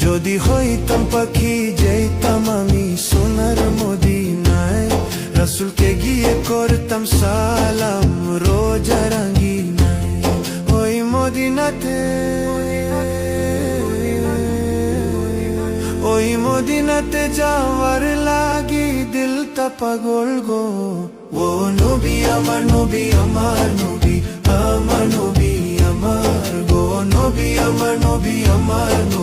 যদি হইতাম পাখি যেতাম আমি সোনার মদিনায়, রাসূলকে গিয়ে করতাম সালাম রোজা রাঙ্গিনায়। ওই মদিনাতে, ওই মদিনাতে যাওয়ার লাগি দিলটা পাগল গো। ও নবী আমার নবী আমার নবী, আমার নবী আমার গো, নবী আমার নবী আমার।